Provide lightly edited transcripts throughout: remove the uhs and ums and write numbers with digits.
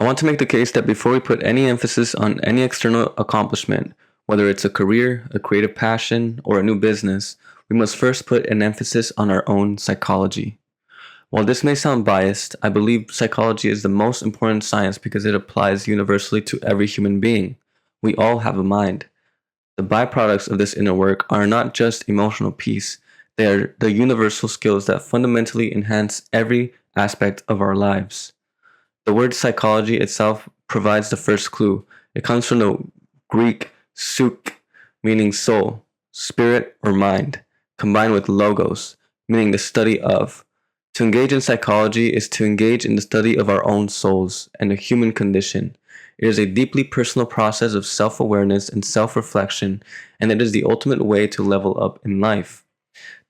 want to make the case that before we put any emphasis on any external accomplishment, whether it's a career, a creative passion, or a new business, we must first put an emphasis on our own psychology. While this may sound biased, I believe psychology is the most important science because it applies universally to every human being. We all have a mind. The byproducts of this inner work are not just emotional peace, they are the universal skills that fundamentally enhance every aspect of our lives. The word psychology itself provides the first clue. It comes from the Greek psyche, meaning soul, spirit, or mind, combined with logos, meaning the study of. To engage in psychology is to engage in the study of our own souls and the human condition. It is a deeply personal process of self-awareness and self-reflection, and it is the ultimate way to level up in life.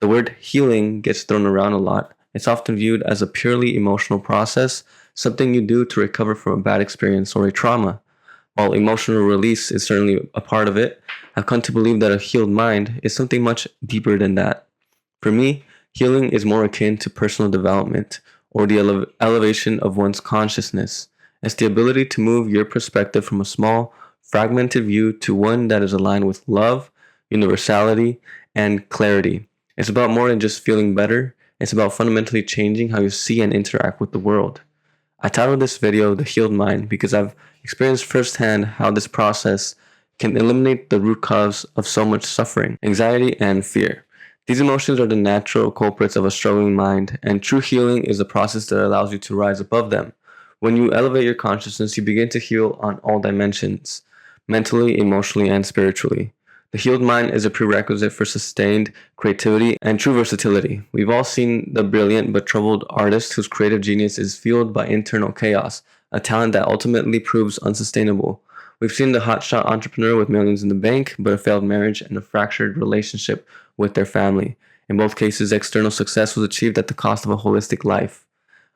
The word healing gets thrown around a lot. It's often viewed as a purely emotional process, something you do to recover from a bad experience or a trauma. While emotional release is certainly a part of it, I've come to believe that a healed mind is something much deeper than that. For me, healing is more akin to personal development or the elevation of one's consciousness. It's the ability to move your perspective from a small, fragmented view to one that is aligned with love, universality, and clarity. It's about more than just feeling better, it's about fundamentally changing how you see and interact with the world. I titled this video The Healed Mind because I've experienced firsthand how this process can eliminate the root cause of so much suffering, anxiety, and fear. These emotions are the natural culprits of a struggling mind, and true healing is a process that allows you to rise above them. When you elevate your consciousness, you begin to heal on all dimensions, mentally, emotionally, and spiritually. The healed mind is a prerequisite for sustained creativity and true versatility. We've all seen the brilliant but troubled artist whose creative genius is fueled by internal chaos, a talent that ultimately proves unsustainable. We've seen the hotshot entrepreneur with millions in the bank, but a failed marriage and a fractured relationship with their family. In both cases, external success was achieved at the cost of a holistic life.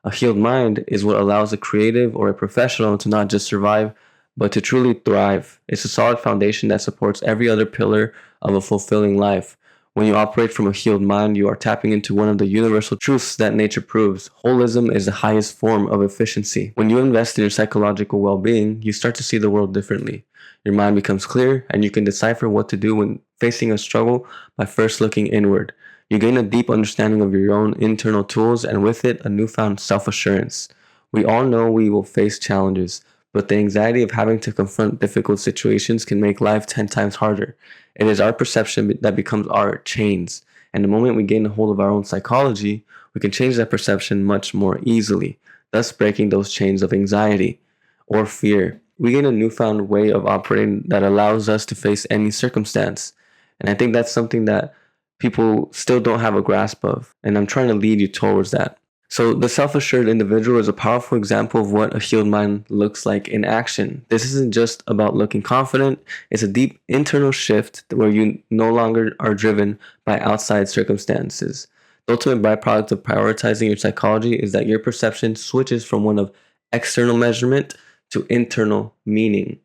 A healed mind is what allows a creative or a professional to not just survive, but to truly thrive. It's a solid foundation that supports every other pillar of a fulfilling life. When you operate from a healed mind, you are tapping into one of the universal truths that nature proves. Holism is the highest form of efficiency. When you invest in your psychological well-being, you start to see the world differently. Your mind becomes clear, and you can decipher what to do when facing a struggle by first looking inward. You gain a deep understanding of your own internal tools, and with it, a newfound self-assurance. We all know we will face challenges, but the anxiety of having to confront difficult situations can make life 10 times harder. It is our perception that becomes our chains, and the moment we gain a hold of our own psychology, we can change that perception much more easily, thus breaking those chains of anxiety or fear. We gain a newfound way of operating that allows us to face any circumstance, and I think that's something that people still don't have a grasp of, and I'm trying to lead you towards that. So the self-assured individual is a powerful example of what a healed mind looks like in action. This isn't just about looking confident, it's a deep internal shift where you no longer are driven by outside circumstances. The ultimate byproduct of prioritizing your psychology is that your perception switches from one of external measurement to internal meaning.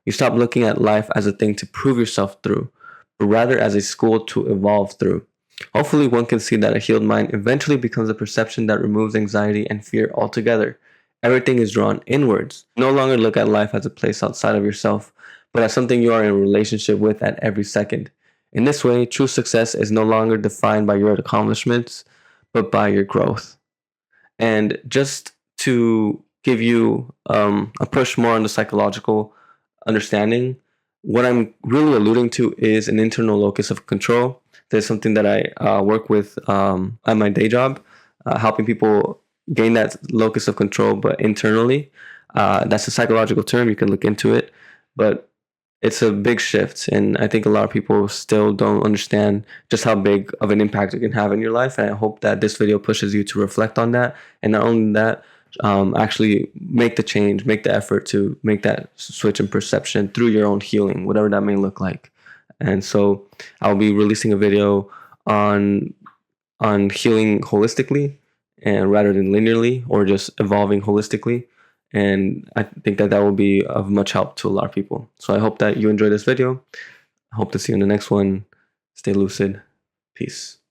You stop looking at life as a thing to prove yourself through, but rather as a school to evolve through. Hopefully one can see that a healed mind eventually becomes a perception that removes anxiety and fear altogether. Everything is drawn inwards. No longer look at life as a place outside of yourself, but as something you are in a relationship with at every second. In this way, true success is no longer defined by your accomplishments, but by your growth. And just to give you a push more on the psychological understanding, what I'm really alluding to is an internal locus of control. There's something that I work with at my day job, helping people gain that locus of control, but internally. That's a psychological term. You can look into it, but it's a big shift. And I think a lot of people still don't understand just how big of an impact it can have in your life. And I hope that this video pushes you to reflect on that. And not only that, actually make the change, make the effort to make that switch in perception through your own healing, whatever that may look like. And so I'll be releasing a video on healing holistically and rather than linearly, or just evolving holistically. And I think that will be of much help to a lot of people. So I hope that you enjoyed this video. I hope to see you in the next one. Stay lucid. Peace.